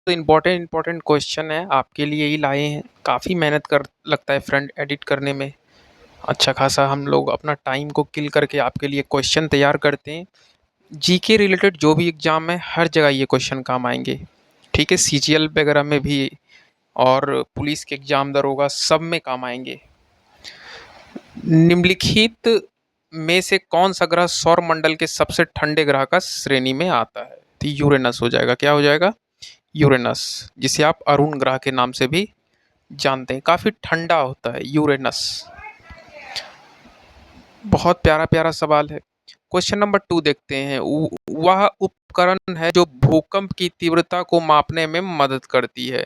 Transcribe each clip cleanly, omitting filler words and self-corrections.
Important question है, आपके लिए ही लाए हैं। काफ़ी मेहनत कर लगता है फ्रंट एडिट करने में। अच्छा खासा हम लोग अपना टाइम को किल करके आपके लिए क्वेश्चन तैयार करते हैं। जीके रिलेटेड जो भी एग्ज़ाम है हर जगह ये क्वेश्चन काम आएंगे। ठीक है, सीजीएल वगैरह में भी और पुलिस के एग्ज़ाम दरोगा सब में काम आएंगे। निम्नलिखित में से कौन सा ग्रह सौर मंडल के सबसे ठंडे ग्रह का श्रेणी में आता है? तो यूरेनस हो जाएगा। क्या हो जाएगा? यूरेनस, जिसे आप अरुण ग्रह के नाम से भी जानते हैं। काफ़ी ठंडा होता है यूरेनस। बहुत प्यारा प्यारा सवाल है। क्वेश्चन नंबर 2 देखते हैं। वह उपकरण है जो भूकंप की तीव्रता को मापने में मदद करती है।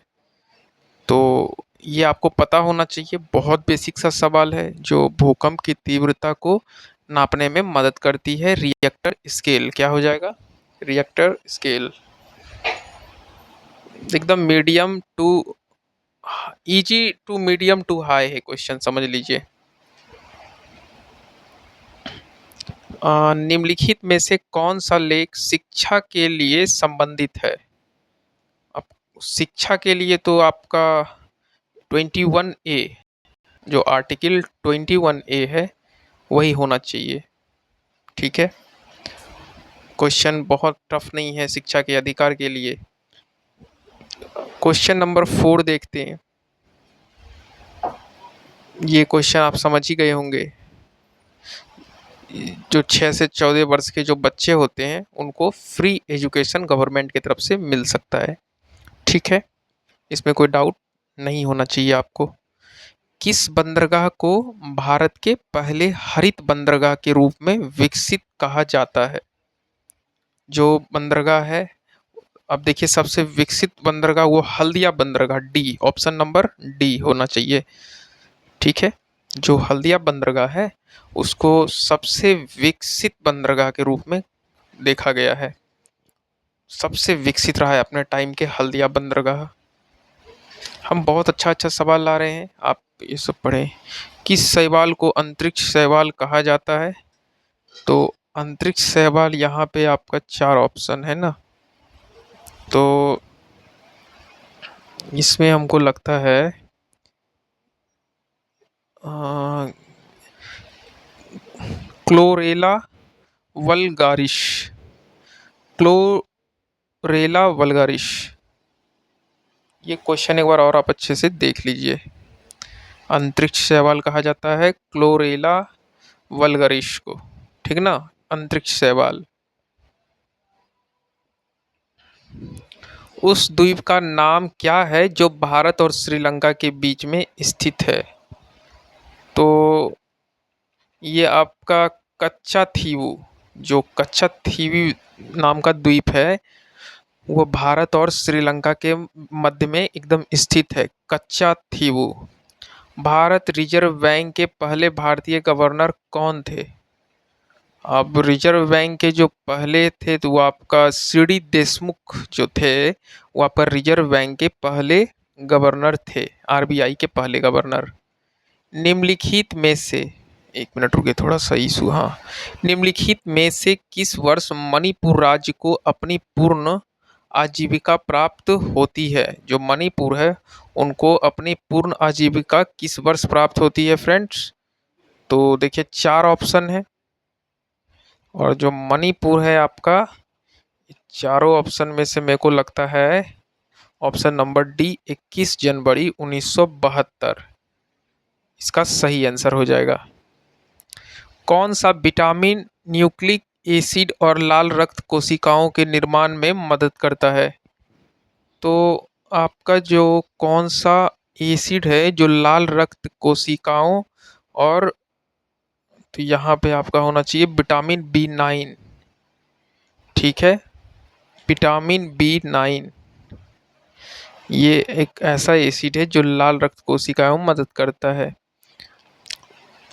तो ये आपको पता होना चाहिए, बहुत बेसिक सा सवाल है। जो भूकंप की तीव्रता को नापने में मदद करती है, रिएक्टर स्केल। क्या हो जाएगा? Reactor scale. एकदम medium to easy to medium to high है क्वेश्चन, समझ लीजिए। निम्नलिखित में से कौन सा लेख शिक्षा के लिए संबंधित है? अब शिक्षा के लिए तो आपका 21A, जो आर्टिकल 21A है वही होना चाहिए। ठीक है, क्वेश्चन बहुत टफ नहीं है शिक्षा के अधिकार के लिए। क्वेश्चन नंबर 4 देखते हैं। ये क्वेश्चन आप समझ ही गए होंगे। जो 6 से 14 वर्ष के जो बच्चे होते हैं उनको फ्री एजुकेशन गवर्नमेंट की तरफ से मिल सकता है। ठीक है, इसमें कोई डाउट नहीं होना चाहिए आपको। किस बंदरगाह को भारत के पहले हरित बंदरगाह के रूप में विकसित कहा जाता है? जो बंदरगाह है, अब देखिए, सबसे विकसित बंदरगाह वो हल्दिया बंदरगाह, डी, ऑप्शन नंबर डी होना चाहिए। ठीक है, जो हल्दिया बंदरगाह है उसको सबसे विकसित बंदरगाह के रूप में देखा गया है। सबसे विकसित रहा है अपने टाइम के हल्दिया बंदरगाह। हम बहुत अच्छा अच्छा सवाल ला रहे हैं, आप ये सब पढ़ें। किस शैवाल को अंतरिक्ष शैवाल कहा जाता है? तो अंतरिक्ष शैवाल यहाँ पे आपका 4 ऑप्शन है ना, तो इसमें हमको लगता है क्लोरेला वल्गारिश। क्लोरेला वल्गारिश, ये क्वेश्चन एक बार और आप अच्छे से देख लीजिए। अंतरिक्ष शैवाल कहा जाता है क्लोरेला वल्गारिश को। ठीक ना, अंतरिक्ष शैवाल। उस द्वीप का नाम क्या है जो भारत और श्रीलंका के बीच में स्थित है? तो ये आपका कच्चा थीवू, जो कच्चा थीवी नाम का द्वीप है वो भारत और श्रीलंका के मध्य में एकदम स्थित है। कच्चा थीवू। भारत रिजर्व बैंक के पहले भारतीय गवर्नर कौन थे? अब रिजर्व बैंक के जो पहले थे तो वो आपका सीडी देशमुख जो थे, वो आपका रिजर्व बैंक के पहले गवर्नर थे, आरबीआई के पहले गवर्नर। निम्नलिखित में से, एक मिनट रुके, थोड़ा सा इशू, हाँ। निम्नलिखित में से किस वर्ष मणिपुर राज्य को अपनी पूर्ण आजीविका प्राप्त होती है? जो मणिपुर है उनको अपनी पूर्ण आजीविका किस वर्ष प्राप्त होती है फ्रेंड्स? तो देखिए 4 ऑप्शन है, और जो मणिपुर है आपका, चारों ऑप्शन में से मेरे को लगता है ऑप्शन नंबर डी, 21 जनवरी 1972 इसका सही आंसर हो जाएगा। कौन सा विटामिन न्यूक्लिक एसिड और लाल रक्त कोशिकाओं के निर्माण में मदद करता है? तो आपका जो कौन सा एसिड है जो लाल रक्त कोशिकाओं, और तो यहाँ पे आपका होना चाहिए विटामिन B9। ठीक है, विटामिन B9 ये एक ऐसा एसिड है जो लाल रक्त कोशिकाओं में मदद करता है।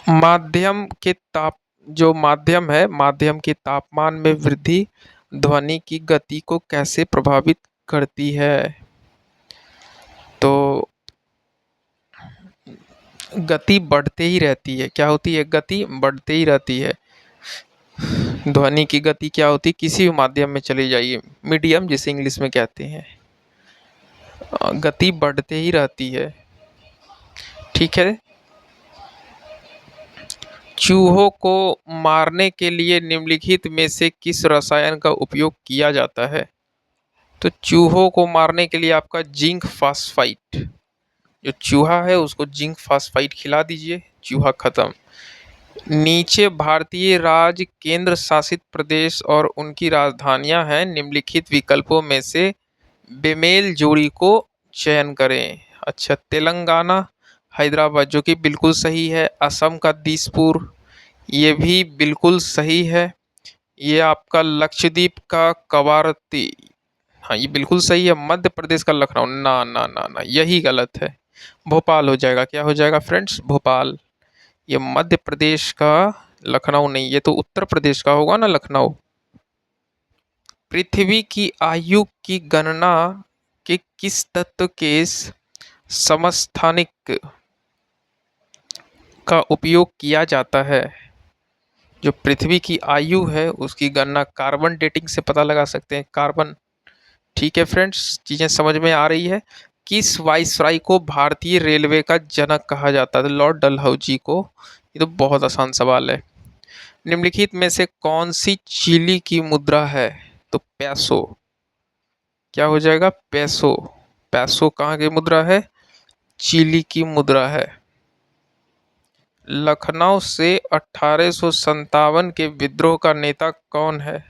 माध्यम के ताप जो माध्यम है, माध्यम के तापमान में वृद्धि ध्वनि की गति को कैसे प्रभावित करती है? तो गति बढ़ते ही रहती है। क्या होती है? गति बढ़ते ही रहती है। ध्वनि की गति क्या होती है? किसी भी माध्यम में चले जाइए, मीडियम जिसे इंग्लिश में कहते हैं। गति बढ़ते ही रहती है। ठीक है। चूहों को मारने के लिए निम्नलिखित में से किस रसायन का उपयोग किया जाता है? तो चूहों को मारने के लिए आपका जिंक फास्फाइट, जो चूहा है उसको जिंक फास्फाइट खिला दीजिए, चूहा खत्म। नीचे भारतीय राज्य, केंद्र शासित प्रदेश और उनकी राजधानियां हैं, निम्नलिखित विकल्पों में से बेमेल जोड़ी को चयन करें। अच्छा, तेलंगाना, हैदराबाद जो कि बिल्कुल सही है। असम का दिसपुर, ये भी बिल्कुल सही है। ये आपका लक्षद्वीप का कवारत्ती, हाँ ये बिल्कुल सही है। मध्य प्रदेश का लखनऊ, ना ना ना ना, यही गलत है। भोपाल हो जाएगा। क्या हो जाएगा फ्रेंड्स? भोपाल। ये मध्य प्रदेश का लखनऊ नहीं, ये तो उत्तर प्रदेश का होगा ना लखनऊ। पृथ्वी की आयु की गणना के किस तत्व के समस्थानिक का उपयोग किया जाता है? जो पृथ्वी की आयु है उसकी गणना कार्बन डेटिंग से पता लगा सकते हैं, कार्बन। ठीक है फ्रेंड्स, चीजें समझ में आ रही है। किस वाइसराय को भारतीय रेलवे का जनक कहा जाता है? लॉर्ड डलहौजी को। ये तो बहुत आसान सवाल है। निम्नलिखित में से कौन सी चिली की मुद्रा है? तो पैसो। क्या हो जाएगा? पैसो। पैसो कहाँ की मुद्रा है? चिली की मुद्रा है। लखनऊ से 1857 के विद्रोह का नेता कौन है?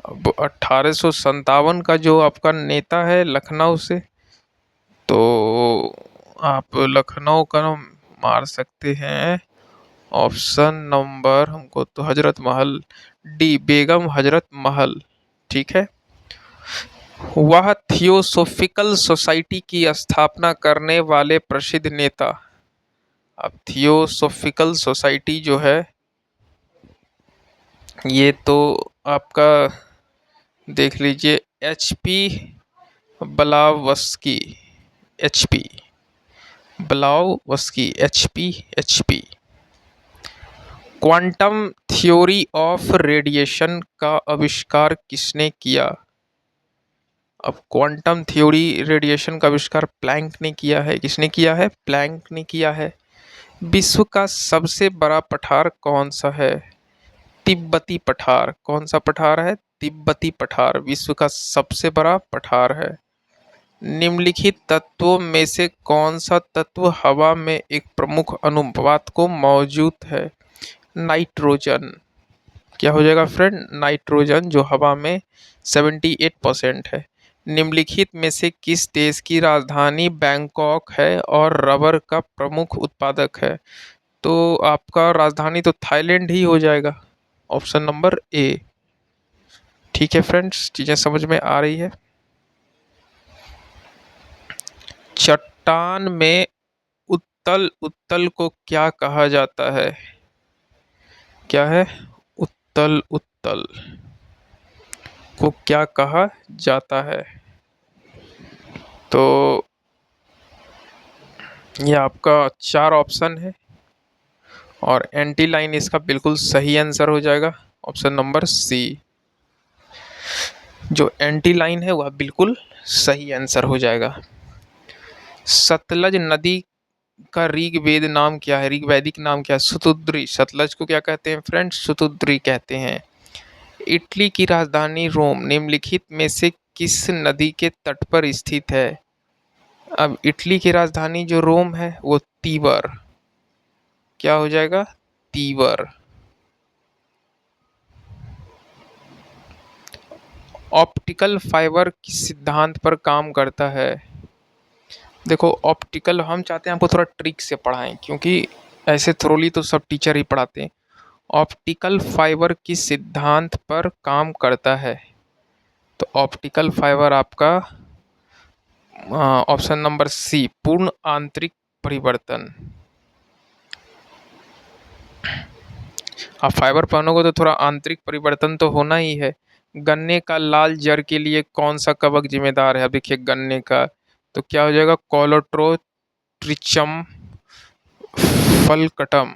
अब 1857 का जो आपका नेता है लखनऊ से, तो आप लखनऊ का नाम मार सकते हैं। ऑप्शन नंबर हमको तो हजरत महल, डी, बेगम हजरत महल। ठीक है। वह थियोसोफिकल सोसाइटी की स्थापना करने वाले प्रसिद्ध नेता। अब थियोसोफिकल सोसाइटी जो है ये तो आपका देख लीजिए, HP ब्लावस्की, HP ब्लावस्की, HP. Quantum theory of radiation का आविष्कार किसने किया? अब क्वांटम थ्योरी रेडिएशन का आविष्कार प्लैंक ने किया है। किसने किया है? प्लैंक ने किया है। विश्व का सबसे बड़ा पठार कौन सा है? तिब्बती पठार। कौन सा पठार है? तिब्बती पठार विश्व का सबसे बड़ा पठार है। निम्नलिखित तत्वों में से कौन सा तत्व हवा में एक प्रमुख अनुपात को मौजूद है? नाइट्रोजन। क्या हो जाएगा फ्रेंड? नाइट्रोजन, जो हवा में 78% है। निम्नलिखित में से किस देश की राजधानी बैंकॉक है और रबर का प्रमुख उत्पादक है? तो आपका राजधानी तो थाईलैंड ही हो जाएगा, ऑप्शन नंबर ए। ठीक है फ्रेंड्स, चीजें समझ में आ रही है। चट्टान में उत्तल उत्तल को क्या कहा जाता है? क्या है? उत्तल उत्तल को क्या कहा जाता है? तो ये आपका 4 ऑप्शन है और एंटी लाइन इसका बिल्कुल सही आंसर हो जाएगा, ऑप्शन नंबर सी। जो एंटी लाइन है वह बिल्कुल सही आंसर हो जाएगा। सतलज नदी का ऋग्वेद नाम क्या है? ऋग्वैदिक नाम क्या है? शतुद्री। सतलज को क्या कहते हैं फ्रेंड्स? शतुद्री कहते हैं। इटली की राजधानी रोम निम्नलिखित में से किस नदी के तट पर स्थित है? अब इटली की राजधानी जो रोम है वो तीबर। क्या हो जाएगा? तीबर। ऑप्टिकल फाइबर किस सिद्धांत पर काम करता है? देखो ऑप्टिकल, हम चाहते हैं आपको थोड़ा ट्रिक से पढ़ाएं क्योंकि ऐसे थ्रोली तो सब टीचर ही पढ़ाते हैं। ऑप्टिकल फाइबर किस सिद्धांत पर काम करता है? तो ऑप्टिकल फाइबर आपका ऑप्शन नंबर सी, पूर्ण आंतरिक परिवर्तन। आप फाइबर पहनोगे तो थोड़ा आंतरिक परिवर्तन तो होना ही है। गन्ने का लाल जर के लिए कौन सा कवक जिम्मेदार है? अब देखिए गन्ने का, तो क्या हो जाएगा? कोलोट्रोट्रिचम फलकटम।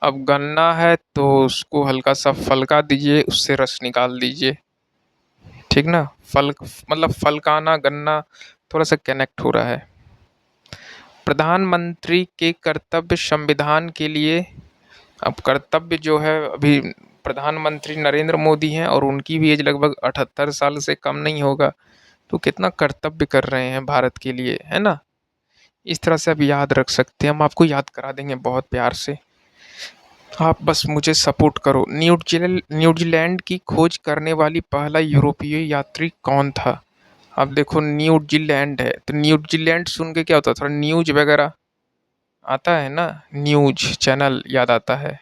अब गन्ना है तो उसको हल्का सा फलका दीजिए, उससे रस निकाल दीजिए। ठीक ना। फल मतलब फलकाना गन्ना थोड़ा सा कनेक्ट हो रहा है। प्रधानमंत्री के कर्तव्य संविधान के लिए। अब कर्तव्य जो है अभी प्रधानमंत्री नरेंद्र मोदी हैं और उनकी भी एज लगभग 78 साल से कम नहीं होगा। तो कितना कर्तव्य कर रहे हैं भारत के लिए, है ना। इस तरह से आप याद रख सकते हैं, हम आपको याद करा देंगे बहुत प्यार से। आप बस मुझे सपोर्ट करो। न्यूजीलैंड की खोज करने वाली पहला यूरोपीय यात्री कौन था। अब देखो न्यूजीलैंड है तो न्यूजीलैंड सुन के क्या होता है, थोड़ा न्यूज वगैरह आता है ना, न्यूज चैनल याद आता है।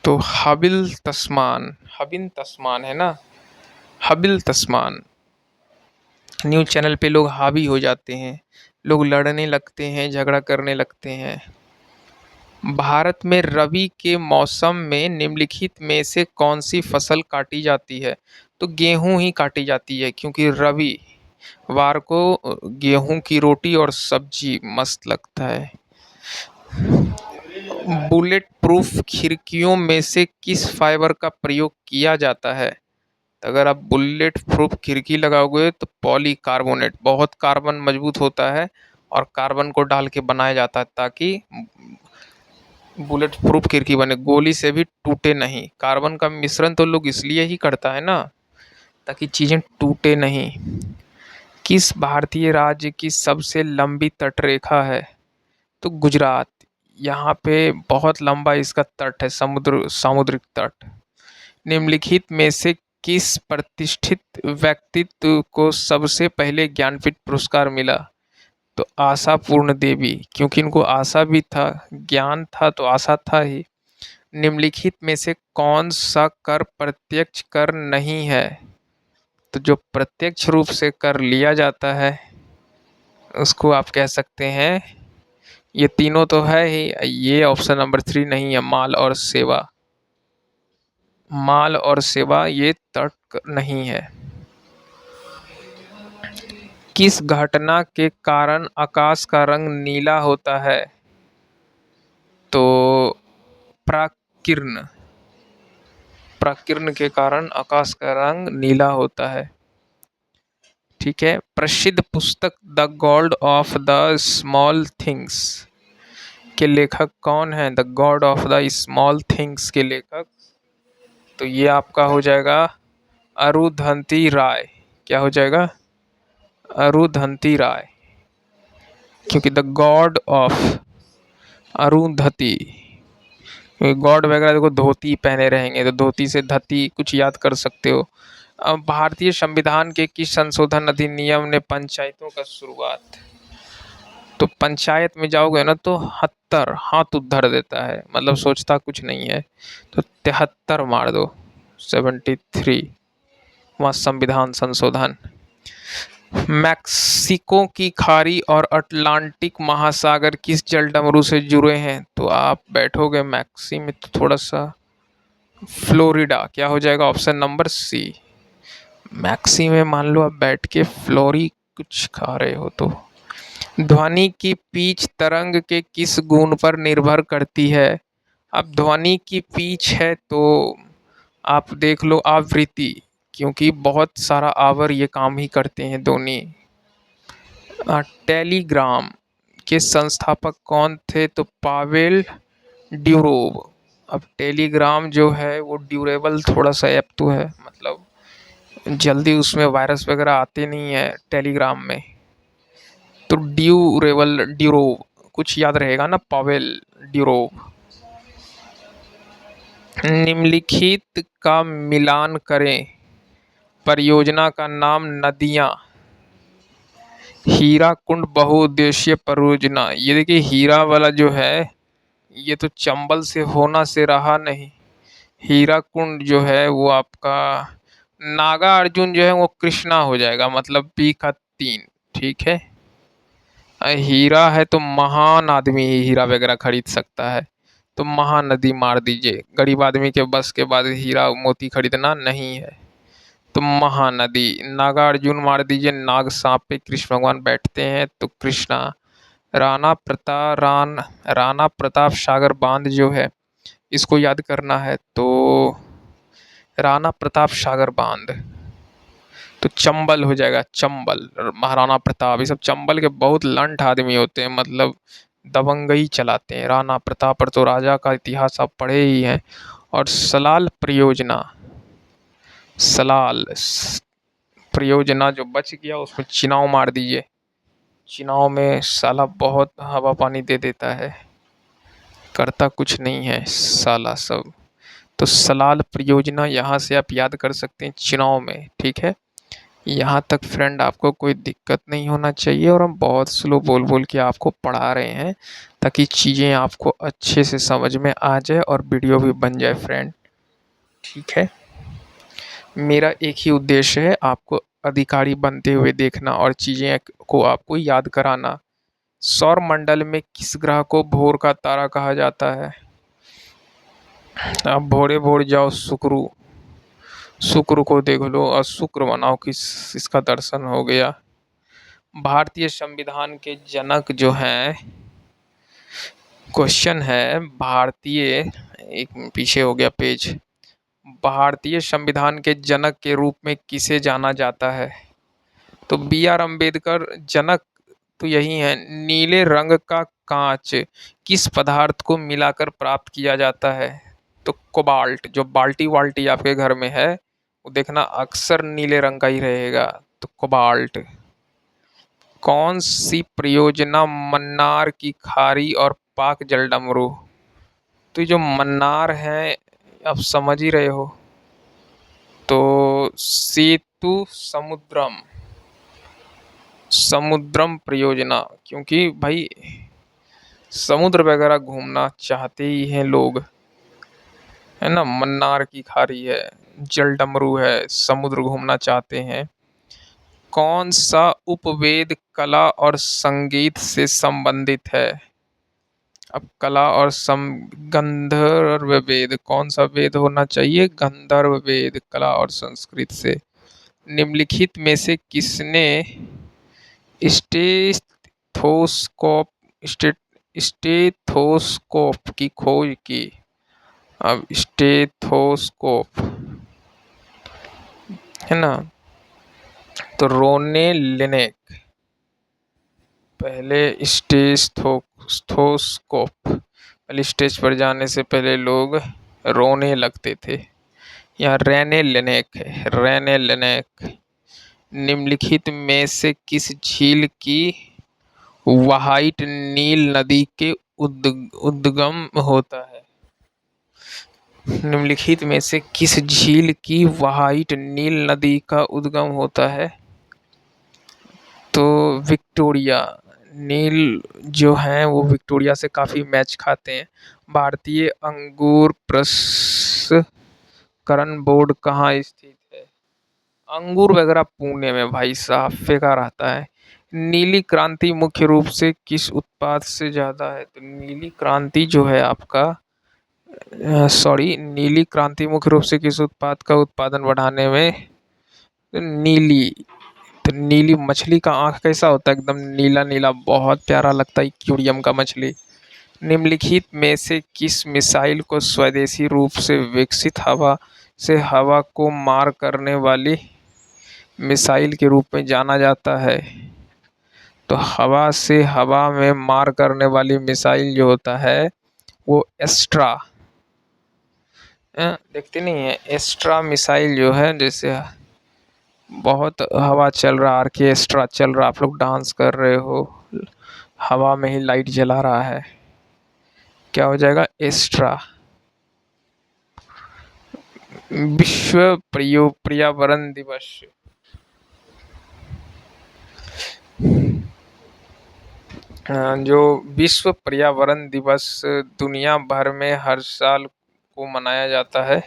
तो हबिन तस्मान है ना, हबिल तस्मान। न्यूज चैनल पे लोग हावी हो जाते हैं, लोग लड़ने लगते हैं, झगड़ा करने लगते हैं। भारत में रबी के मौसम में निम्नलिखित में से कौन सी फसल काटी जाती है। तो गेहूं ही काटी जाती है, क्योंकि रबी वार को गेहूं की रोटी और सब्जी मस्त लगता है। बुलेट प्रूफ खिड़कियों में से किस फाइबर का प्रयोग किया जाता है। तो अगर आप बुलेट प्रूफ खिड़की लगाओगे तो पॉलीकार्बोनेट, बहुत कार्बन मजबूत होता है और कार्बन को डाल के बनाया जाता है ताकि बुलेट प्रूफ खिड़की बने, गोली से भी टूटे नहीं। कार्बन का मिश्रण तो लोग इसलिए ही करता है ना, ताकि चीज़ें टूटे नहीं। किस भारतीय राज्य की सबसे लंबी तटरेखा है। तो गुजरात। यहाँ पे बहुत लंबा इसका तट है, सामुद्रिक तट। निम्नलिखित में से किस प्रतिष्ठित व्यक्तित्व को सबसे पहले ज्ञानपीठ पुरस्कार मिला। तो आशा पूर्ण देवी, क्योंकि इनको आशा भी था, ज्ञान था तो आशा था ही। निम्नलिखित में से कौन सा कर प्रत्यक्ष कर नहीं है। तो जो प्रत्यक्ष रूप से कर लिया जाता है उसको आप कह सकते हैं, ये तीनों तो है ही, ये ऑप्शन नंबर 3 नहीं है, माल और सेवा। माल और सेवा ये तर्क नहीं है। किस घटना के कारण आकाश का रंग नीला होता है। तो प्राकिरण, प्राकिरण के कारण आकाश का रंग नीला होता है। ठीक है। प्रसिद्ध पुस्तक the God of the small things के लेखक कौन है। The God of the small things के लेखक, तो ये आपका हो जाएगा अरुंधति राय। क्या हो जाएगा, अरुंधति राय। क्योंकि the God of Arundhati, God वगैरह देखो धोती पहने रहेंगे तो धोती से धती कुछ याद कर सकते हो। अब भारतीय संविधान के किस संशोधन अधिनियम ने पंचायतों का शुरुआत। तो पंचायत में जाओगे ना तो 73 हाथ उधर देता है, मतलब सोचता कुछ नहीं है, तो 73 मार दो, 73 वहाँ संविधान संशोधन। मैक्सिको की खाड़ी और अटलांटिक महासागर किस जलडमरू से जुड़े हैं। तो आप बैठोगे मैक्सी में तो थोड़ा सा फ्लोरिडा। क्या हो जाएगा, ऑप्शन नंबर सी। मैक्सी में मान लो आप बैठ के फ्लोरी कुछ खा रहे हो। तो ध्वनि की पिच तरंग के किस गुण पर निर्भर करती है। अब ध्वनि की पिच है तो आप देख लो आवृत्ति, क्योंकि बहुत सारा आवर ये काम ही करते हैं दोनों। टेलीग्राम के संस्थापक कौन थे। तो पावेल ड्यूरोव। अब टेलीग्राम जो है वो ड्यूरेबल थोड़ा सा ऐप तो है, मतलब जल्दी उसमें वायरस वगैरह आते नहीं है टेलीग्राम में। तो ड्यूरेबल ड्यूरोव कुछ याद रहेगा ना, पावेल ड्यूरोव। निम्नलिखित का मिलान करें। परियोजना का नाम नदियाँ। हीरा कुंड बहुउद्देशीय परियोजना। ये देखिए हीरा वाला जो है ये तो चंबल से होना से रहा नहीं। हीरा कुंड जो है वो आपका नागा अर्जुन जो है वो कृष्णा हो जाएगा, मतलब बी का 3। ठीक है। हीरा है तो महान आदमी ही हीरा वगैरह खरीद सकता है, तो महानदी मार दीजिए। गरीब आदमी के बस के बाद हीरा मोती खरीदना नहीं है, तो महानदी। नागार्जुन मार दीजिए, नाग सांप पे कृष्ण भगवान बैठते हैं तो कृष्णा। राणा प्रताप सागर बांध जो है इसको याद करना है, तो राणा प्रताप सागर बांध। तो चंबल हो जाएगा, चंबल। महाराणा प्रताप, ये सब चंबल के बहुत लंठ आदमी होते हैं, मतलब दबंगई चलाते हैं। राणा प्रताप पर तो राजा का इतिहास आप पढ़े ही हैं। और सलाल परियोजना, सलाल परियोजना जो बच गया उसमें चिनाव मार दीजिए। चिनाव में साला बहुत हवा पानी दे देता है, करता कुछ नहीं है साला सब। तो सलाल परियोजना यहाँ से आप याद कर सकते हैं चिनाव में, ठीक है। यहाँ तक फ्रेंड आपको कोई दिक्कत नहीं होना चाहिए, और हम बहुत स्लो बोल बोल के आपको पढ़ा रहे हैं ताकि चीज़ें आपको अच्छे से समझ में आ जाए और वीडियो भी बन जाए फ्रेंड, ठीक है। मेरा एक ही उद्देश्य है, आपको अधिकारी बनते हुए देखना और चीज़ें को आपको याद कराना। सौर मंडल में किस ग्रह को भोर का तारा कहा जाता है? आप भोरे भोर जाओ शुक्र, शुक्र को देख लो और शुक्र मनाओ कि इसका दर्शन हो गया। भारतीय संविधान के जनक जो हैं, क्वेश्चन है भारतीय, एक पीछे हो गया पेज। भारतीय संविधान के जनक के रूप में किसे जाना जाता है? तो बी आर अम्बेडकर। जनक तो यही है। नीले रंग का कांच किस पदार्थ को मिलाकर प्राप्त किया जाता है? तो कोबाल्ट। जो बाल्टी वाल्टी आपके घर में है वो देखना अक्सर नीले रंग का ही रहेगा, तो कोबाल्ट। कौन सी परियोजना मन्नार की खाड़ी और पाक जलडमरू? तो ये जो मन्नार है आप समझ ही रहे हो, तो सेतु समुद्रम, समुद्रम परियोजना। क्योंकि भाई समुद्र वगैरह घूमना चाहते ही हैं लोग, है ना। मन्नार की खाड़ी है, जलडमरू है, समुद्र घूमना चाहते हैं। कौन सा उपवेद कला और संगीत से संबंधित है? अब कला और सम गंधर्व वेद, कौन सा वेद होना चाहिए? गंधर्व वेद, कला और संस्कृत से। निम्नलिखित में से किसने स्टेथोस्कोप स्टे स्टेथोस्कोप की खोज की? अब स्टेथोस्कोप है ना, तो रोने लिनेक। पहले स्टेथोस्कोप, पहले स्टेज पर जाने से पहले लोग रोने लगते थे। यहाँ रेने लिनेक है, रेने लिनेक। निम्नलिखित में से किस झील की व्हाइट नील नदी के उद्गम होता है? निम्नलिखित में से किस झील की व्हाइट नील नदी का उद्गम होता है? तो विक्टोरिया। नील जो है वो विक्टोरिया से काफ़ी मैच खाते हैं। भारतीय अंगूर प्रसंस्करण बोर्ड कहाँ स्थित है? अंगूर वगैरह पुणे में भाई साहब, फेंका रहता है। नीली क्रांति मुख्य रूप से किस उत्पाद से ज़्यादा है? तो नीली क्रांति जो है आपका, सॉरी, नीली क्रांति मुख्य रूप से किस उत्पाद का उत्पादन बढ़ाने में? तो नीली, तो नीली मछली का आँख कैसा होता है? एकदम नीला नीला, बहुत प्यारा लगता है एक्वेरियम का मछली। निम्नलिखित में से किस मिसाइल को स्वदेशी रूप से विकसित हवा से हवा को मार करने वाली मिसाइल के रूप में जाना जाता है? तो हवा से हवा में मार करने वाली मिसाइल जो होता है वो एस्ट्रा, देखते नहीं है, एस्ट्रा मिसाइल जो है, जैसे बहुत हवा चल रहा, ऑर्केस्ट्रा चल रहा, आप लोग डांस कर रहे हो, हवा में ही लाइट जला रहा है, क्या हो जाएगा? एस्ट्रा। विश्व पर्यावरण दिवस, जो विश्व पर्यावरण दिवस दुनिया भर में हर साल को मनाया जाता है,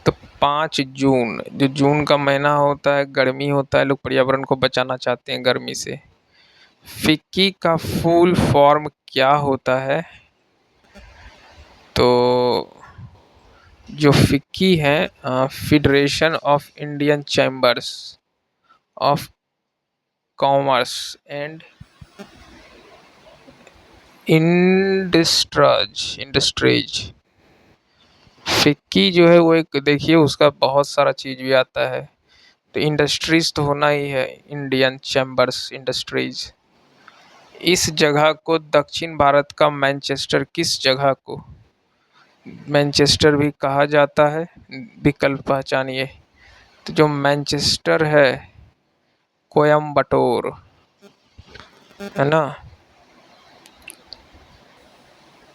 तो 5 जून। जो जून का महीना होता है, गर्मी होता है, लोग पर्यावरण को बचाना चाहते हैं गर्मी से। फिक्की का फुल फॉर्म क्या होता है? तो जो फिक्की है, federation of Indian chambers of commerce and industries. FICCI जो है वो एक, देखिए उसका बहुत सारा चीज़ भी आता है। तो इंडस्ट्रीज तो होना ही है, इंडियन चैम्बर्स इंडस्ट्रीज। इस जगह को दक्षिण भारत का मैनचेस्टर किस जगह को मैनचेस्टर भी कहा जाता है? विकल्प पहचानिए। तो जो मैनचेस्टर है, कोयम्बटूर, है ना।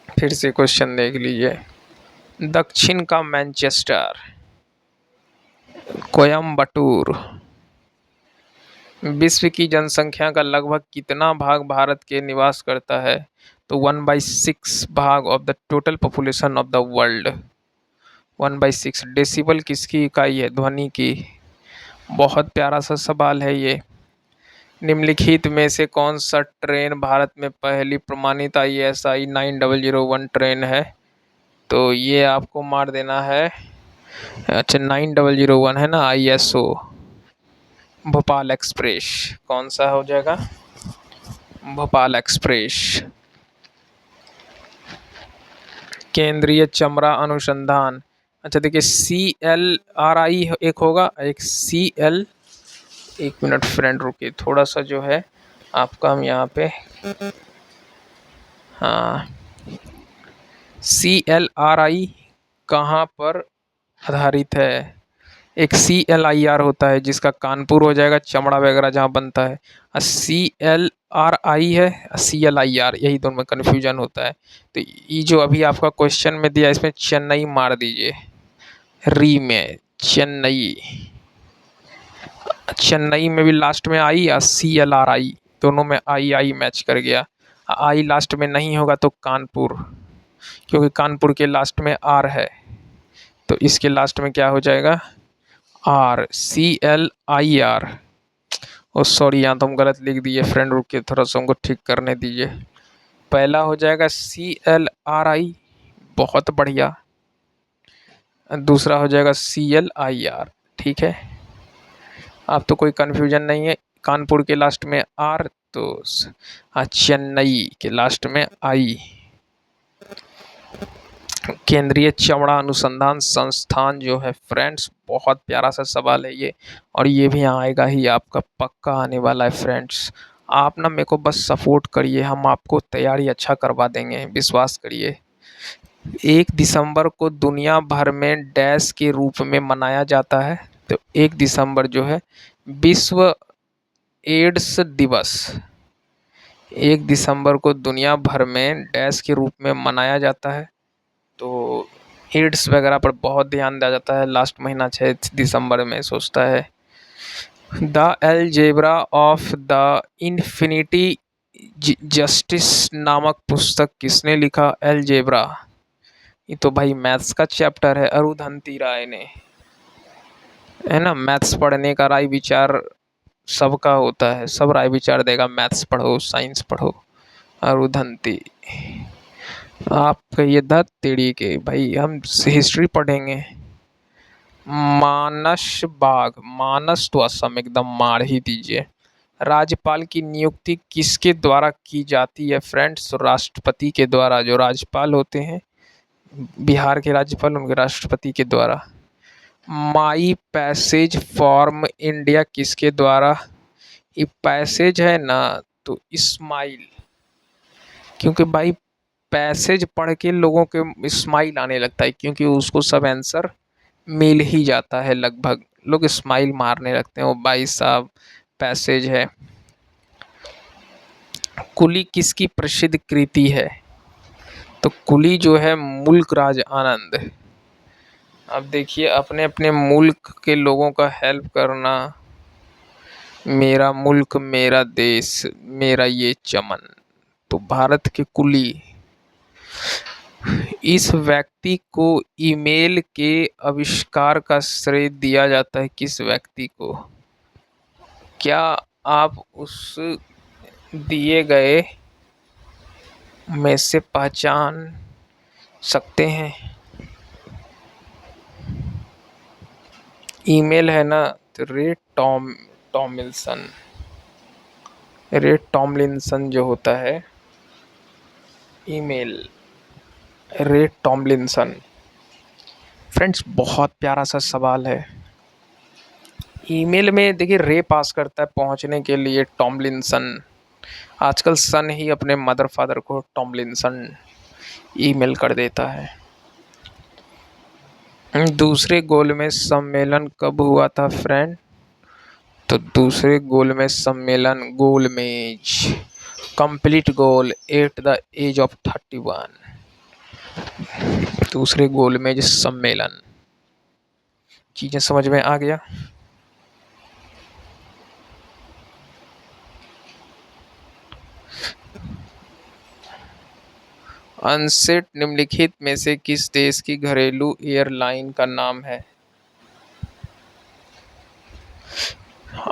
फिर से क्वेश्चन देख लीजिए। दक्षिण का मैनचेस्टर, कोयम्बटूर। विश्व की जनसंख्या का लगभग कितना भाग भारत के निवास करता है? तो 1/6 भाग of the total population of the world. 1/6 decibel किसकी इकाई है? ध्वनि की। बहुत प्यारा सा सवाल है ये। निम्नलिखित में से कौन सा ट्रेन भारत में पहली प्रमाणित ISI 9001 ट्रेन है? तो ये आपको मार देना है। अच्छा, 9001 है ना, ISO भोपाल एक्सप्रेस। कौन सा हो जाएगा? भोपाल एक्सप्रेस। केंद्रीय चमड़ा अनुसंधान। अच्छा देखिए, CLRI एक होगा, एक CL। एक मिनट फ्रेंड रुकिए, थोड़ा सा जो है आपका हम यहाँ पे, हाँ, CLRI कहाँ पर आधारित है? एक CLIR होता है जिसका कानपुर हो जाएगा, चमड़ा वगैरह जहाँ बनता है। CLRI है, CLIR, यही दोनों में कन्फ्यूजन होता है। तो ये जो अभी आपका क्वेश्चन में दिया, इसमें चेन्नई मार दीजिए। री में चेन्नई, चेन्नई में भी लास्ट में आई या CLRI, दोनों में आई मैच कर गया। आई लास्ट में नहीं होगा तो कानपुर, क्योंकि कानपुर के लास्ट में आर है, तो इसके लास्ट में क्या हो जाएगा? Are, CLIR। ओ सॉरी, यहाँ तो हम गलत लिख दिए फ्रेंड, रुक के थोड़ा सा हमको ठीक करने दीजिए। पहला हो जाएगा CLRI, बहुत बढ़िया। दूसरा हो जाएगा CLIR, ठीक है। अब तो कोई कन्फ्यूजन नहीं है। कानपुर के लास्ट में आर, तो चेन्नई के लास्ट में आई। केंद्रीय चमड़ा अनुसंधान संस्थान जो है फ्रेंड्स, बहुत प्यारा सा सवाल है ये, और ये भी यहाँ आएगा ही, आपका पक्का आने वाला है फ्रेंड्स। आप ना मेरे को बस सपोर्ट करिए, हम आपको तैयारी अच्छा करवा देंगे, विश्वास करिए। 1 दिसंबर को दुनिया भर में डैश के रूप में मनाया जाता है? तो 1 दिसंबर जो है विश्व एड्स दिवस, 1 दिसंबर को दुनिया भर में डैश के रूप में मनाया जाता है। तो एड्स वगैरह पर बहुत ध्यान दिया जाता है लास्ट महीना 6 दिसंबर में, सोचता है। The algebra of the infinity justice नामक पुस्तक किसने लिखा? एलजेब्रा, ये तो भाई मैथ्स का चैप्टर है, अरुधंती राय ने, है ना। मैथ्स पढ़ने का राय विचार सबका होता है, सब राय विचार देगा, मैथ्स पढ़ो साइंस पढ़ो। अरुधंती। आप कहिए धत तेरी के भाई, हम हिस्ट्री पढ़ेंगे। मानस बाग, मानस तो असम एकदम मार ही दीजिए। राज्यपाल की नियुक्ति किसके द्वारा की जाती है फ्रेंड्स? तो राष्ट्रपति के द्वारा, जो राज्यपाल होते हैं बिहार के राज्यपाल, उनके राष्ट्रपति के द्वारा। माई पैसेज फॉर्म इंडिया किसके द्वारा? ये पैसेज है ना, तो इस्माइल, क्योंकि भाई पैसेज पढ़ के लोगों के स्माइल आने लगता है, क्योंकि उसको सब आंसर मिल ही जाता है, लगभग लोग स्माइल मारने लगते हैं। वो भाई साहब पैसेज है। कुली किसकी प्रसिद्ध कृति है? तो कुली जो है मुल्क राज आनंद। अब देखिए, अपने अपने मुल्क के लोगों का हेल्प करना। मेरा मुल्क मेरा देश मेरा ये चमन, तो भारत के कुली। इस व्यक्ति को ईमेल के आविष्कार का श्रेय दिया जाता है किस व्यक्ति को? क्या आप उस दिए गए में से पहचान सकते हैं? ईमेल है ना, तो टॉमिल्सन, रे टॉमलिंसन जो होता है, ईमेल, रे टॉमलिंसन। फ्रेंड्स बहुत प्यारा सा सवाल है। ईमेल में देखिए रे पास करता है पहुंचने के लिए टॉमलिंसन। आजकल सन ही अपने मदर फादर को टॉमलिंसन ईमेल कर देता है। दूसरे गोलमेज सम्मेलन कब हुआ था फ्रेंड? तो दूसरे गोलमेज सम्मेलन गोलमेज complete goal at the age of 31। दूसरे गोलमेज सम्मेलन। चीजें समझ में आ गया? अनसेट निम्नलिखित में से किस देश की घरेलू एयरलाइन का नाम है?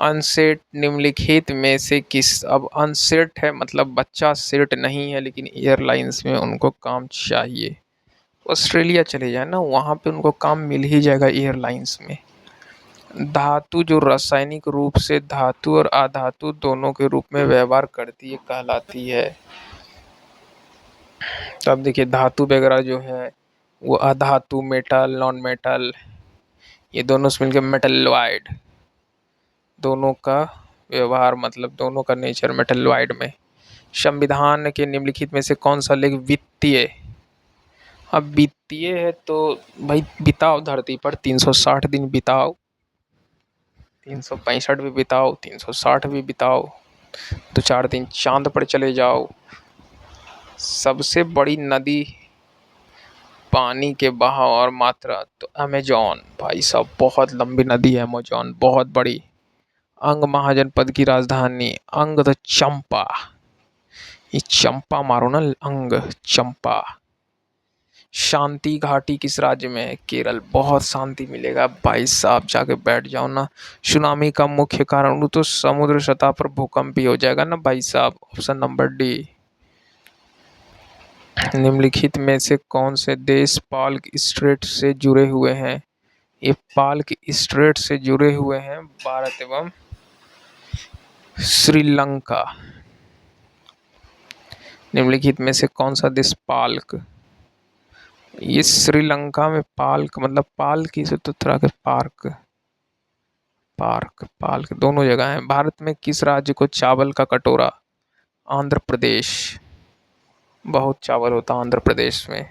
अनसेट निम्नलिखित में से किस, अब अनसेट है मतलब बच्चा सेट नहीं है, लेकिन एयरलाइंस में उनको काम चाहिए। ऑस्ट्रेलिया चले जाए ना, वहाँ पे उनको काम मिल ही जाएगा एयरलाइंस में। धातु जो रासायनिक रूप से धातु और अधातु दोनों के रूप में व्यवहार करती है कहलाती है। तो अब देखिए धातु वगैरह जो है वो अधातु, मेटल, नॉन मेटल, ये दोनों से मिलकर मेटलॉइड, दोनों का व्यवहार मतलब दोनों का नेचर मेटलॉइड में। संविधान के निम्नलिखित में से कौन सा लेख वित्तीय? अब वित्तीय है तो भाई बिताओ धरती पर 360 दिन बिताओ, 365 भी बिताओ, 360 भी बिताओ, तो 4 दिन चांद पर चले जाओ। सबसे बड़ी नदी पानी के बहाव और मात्रा तो अमेजॉन, भाई साहब बहुत लंबी नदी है अमेजॉन, बहुत बड़ी। अंग महाजनपद की राजधानी अंग तो चंपा, ये चंपा मारो ना, अंग चंपा। शांति घाटी किस राज्य में है? केरल। बहुत शांति मिलेगा भाई साहब, जाके बैठ जाओ ना। सुनामी का मुख्य कारण वो तो समुद्र सतह पर भूकंप भी हो जाएगा ना भाई साहब। Option number D. निम्नलिखित में से कौन से देश पाल्क स्ट्रेट से जुड़े हुए हैं? ये पाल्क स्ट्रेट से जुड़े हुए हैं भारत एवं श्रीलंका। निम्नलिखित में से कौन सा देश पाल्क, ये श्रीलंका में पाल्क मतलब पाल की से तो तरह के पार्क, पार्क पाल्क दोनों जगह हैं। भारत में किस राज्य को चावल का कटोरा? आंध्र प्रदेश, बहुत चावल होता है आंध्र प्रदेश में।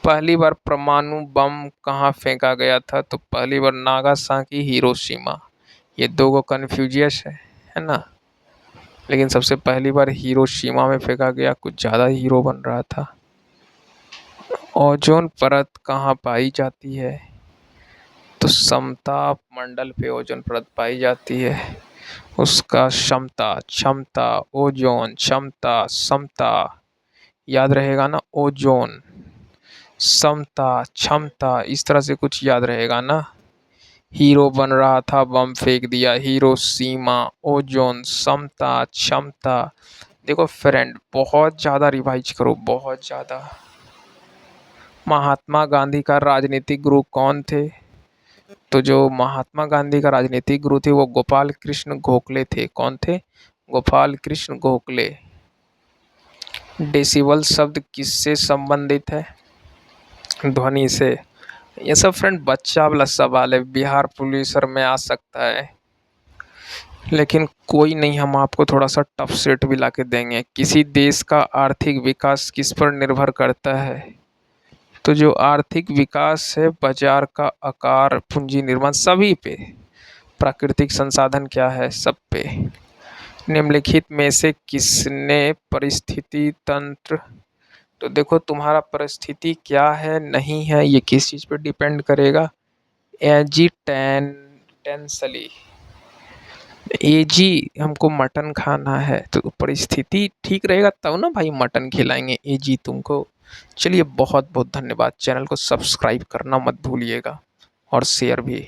पहली बार परमाणु बम कहाँ फेंका गया था? तो पहली बार नागासाकी, हिरोशिमा। ये दो को कन्फ्यूजियस है ना, लेकिन सबसे पहली बार हिरोशिमा में फेंका गया, कुछ ज़्यादा हीरो बन रहा था। ओजोन परत कहाँ पाई जाती है? तो समताप मंडल पे ओजोन परत पाई जाती है। उसका क्षमता, क्षमता, ओजोन, क्षमता, समता, याद रहेगा ना, ओजोन, समता, क्षमता, इस तरह से कुछ याद रहेगा ना। हीरो बन रहा था, बम फेंक दिया, हिरोशिमा, ओजोन, समता, क्षमता। देखो फ्रेंड बहुत ज़्यादा रिवाइज करो, बहुत ज़्यादा। महात्मा गांधी का राजनीतिक गुरु कौन थे? तो जो महात्मा गांधी का राजनीतिक गुरु थे वो गोपाल कृष्ण गोखले थे। कौन थे? गोपाल कृष्ण गोखले। डेसिबल शब्द किससे संबंधित है? ध्वनि से। ये सब फ्रेंड बच्चा वाला सवाल है, बिहार पुलिस में आ सकता है, लेकिन कोई नहीं, हम आपको थोड़ा सा टफ सेट भी ला के देंगे। किसी देश का आर्थिक विकास किस पर निर्भर करता है? तो जो आर्थिक विकास है बाजार का आकार, पूंजी निर्माण, सभी पे। प्राकृतिक संसाधन क्या है? सब पे। निम्नलिखित में से किसने परिस्थिति तंत्र, तो देखो तुम्हारा परिस्थिति क्या है नहीं है ये किस चीज़ पर डिपेंड करेगा? एजिटेंसली, एजी हमको मटन खाना है तो परिस्थिति ठीक रहेगा तब ना भाई मटन खिलाएंगे एजी तुमको। चलिए बहुत बहुत धन्यवाद, चैनल को सब्सक्राइब करना मत भूलिएगा और शेयर भी।